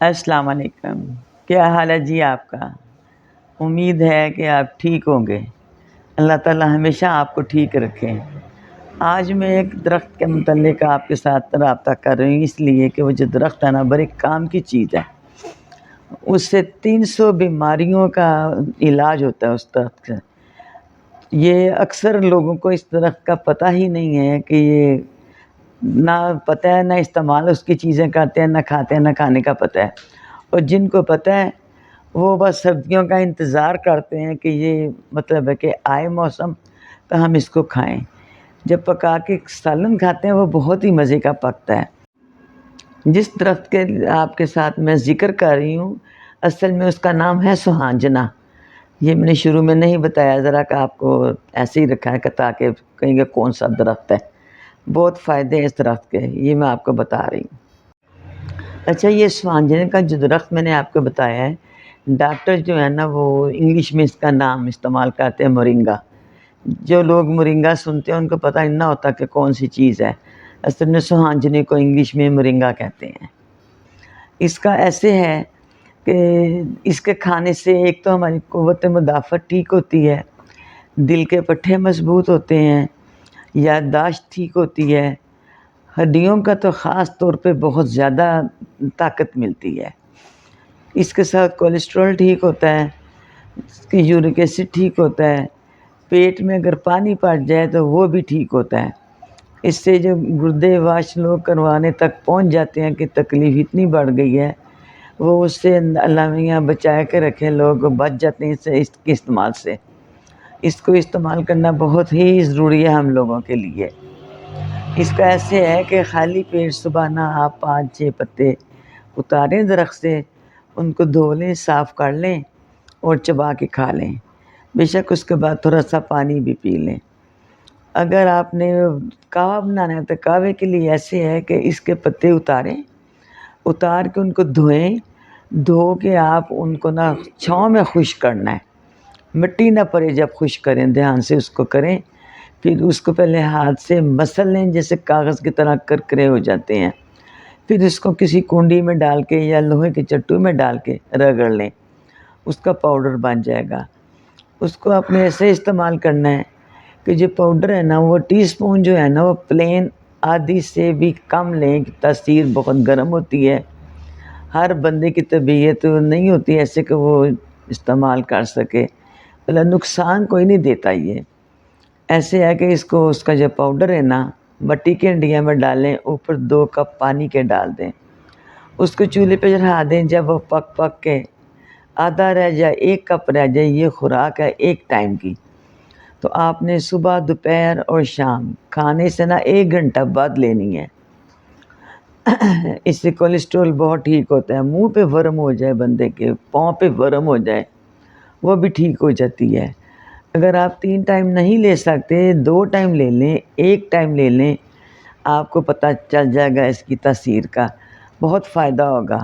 السلام علیکم۔ کیا حال ہے جی آپ کا؟ امید ہے کہ آپ ٹھیک ہوں گے۔ اللہ تعالیٰ ہمیشہ آپ کو ٹھیک رکھے۔ آج میں ایک درخت کے متعلق آپ کے ساتھ رابطہ کر رہی ہوں، اس لیے کہ وہ جو درخت ہے نا بڑے کام کی چیز ہے۔ اس سے 300 بیماریوں کا علاج ہوتا ہے اس درخت سے۔ یہ اکثر لوگوں کو اس درخت کا پتہ ہی نہیں ہے کہ یہ نہ پتہ ہے، نہ استعمال اس کی چیزیں کرتے ہیں، نہ کھاتے ہیں، نہ کھانے کا پتہ ہے۔ اور جن کو پتہ ہے وہ بس سردیوں کا انتظار کرتے ہیں کہ یہ مطلب ہے کہ آئے موسم تو ہم اس کو کھائیں۔ جب پکا کے سالن کھاتے ہیں وہ بہت ہی مزے کا پکتا ہے۔ جس درخت کے آپ کے ساتھ میں ذکر کر رہی ہوں اصل میں اس کا نام ہے سوہانجنا۔ یہ میں نے شروع میں نہیں بتایا، ذرا کہ آپ کو ایسے ہی رکھا ہے کہ تاکہ کہیں گے کون سا درخت ہے۔ بہت فائدے ہیں اس درخت کے، یہ میں آپ کو بتا رہی ہوں۔ اچھا، یہ سوہانجنے کا جو درخت میں نے آپ کو بتایا ہے، ڈاکٹر جو ہے نا وہ انگلش میں اس کا نام استعمال کرتے ہیں مورنگا۔ جو لوگ مورنگا سنتے ہیں ان کو پتہ ہی نہ ہوتا کہ کون سی چیز ہے۔ اصل میں سوہانجنے کو انگلش میں مورنگا کہتے ہیں۔ اس کا ایسے ہے کہ اس کے کھانے سے ایک تو ہماری قوت مدافعت ٹھیک ہوتی ہے، دل کے پٹھے مضبوط ہوتے ہیں، یادداشت ٹھیک ہوتی ہے، ہڈیوں کا تو خاص طور پہ بہت زیادہ طاقت ملتی ہے۔ اس کے ساتھ کولیسٹرول ٹھیک ہوتا ہے، اس کی یورک ایسڈ ٹھیک ہوتا ہے، پیٹ میں اگر پانی پڑ جائے تو وہ بھی ٹھیک ہوتا ہے۔ اس سے جو گردے واش لوگ کروانے تک پہنچ جاتے ہیں کہ تکلیف اتنی بڑھ گئی ہے، وہ اس سے اللہ میاں بچا کے رکھے، لوگ بچ جاتے ہیں اس کے استعمال سے۔ اس کو استعمال کرنا بہت ہی ضروری ہے ہم لوگوں کے لیے۔ اس کا ایسے ہے کہ خالی پیٹ صبح نہ آپ 5-6 پتے اتاریں درخت سے، ان کو دھو لیں، صاف کر لیں اور چبا کے کھا لیں۔ بے شک اس کے بعد تھوڑا سا پانی بھی پی لیں۔ اگر آپ نے کہوہ بنانا ہے تو کہوے کے لیے ایسے ہے کہ اس کے پتے اتار کے ان کو دھوئیں، دھو کے آپ ان کو نہ چھاؤں میں خشک کرنا ہے، مٹی نہ پڑے جب خشک کریں، دھیان سے اس کو کریں۔ پھر اس کو پہلے ہاتھ سے مسل لیں جیسے کاغذ کی طرح کرکرے ہو جاتے ہیں، پھر اس کو کسی کنڈی میں ڈال کے یا لوہے کے چٹو میں ڈال کے رگڑ لیں، اس کا پاؤڈر بن جائے گا۔ اس کو آپ نے ایسے استعمال کرنا ہے کہ جو پاؤڈر ہے نا وہ ٹی سپون جو ہے نا وہ پلین آدھی سے بھی کم لیں، تاثیر بہت گرم ہوتی ہے، ہر بندے کی طبیعت نہیں ہوتی ایسے کہ وہ استعمال کر سکے، نقصان کوئی نہیں دیتا۔ یہ ایسے ہے کہ اس کو اس کا جو پاؤڈر ہے نا مٹی کے ہنڈیا میں ڈالیں، اوپر 2 کپ پانی کے ڈال دیں، اس کو چولہے پہ چڑھا دیں۔ جب وہ پک کے آدھا رہ جائے، 1 کپ رہ جائے، یہ خوراک ہے ایک ٹائم کی، تو آپ نے صبح، دوپہر اور شام کھانے سے نا 1 گھنٹہ بعد لینی ہے۔ اس سے کولیسٹرول بہت ٹھیک ہوتا ہے۔ منہ پہ ورم ہو جائے بندے کے، پاؤں پہ ورم ہو جائے، وہ بھی ٹھیک ہو جاتی ہے۔ اگر آپ 3 ٹائم نہیں لے سکتے، 2 ٹائم لے لیں، 1 ٹائم لے لیں، آپ کو پتہ چل جائے گا اس کی تاثیر کا، بہت فائدہ ہوگا۔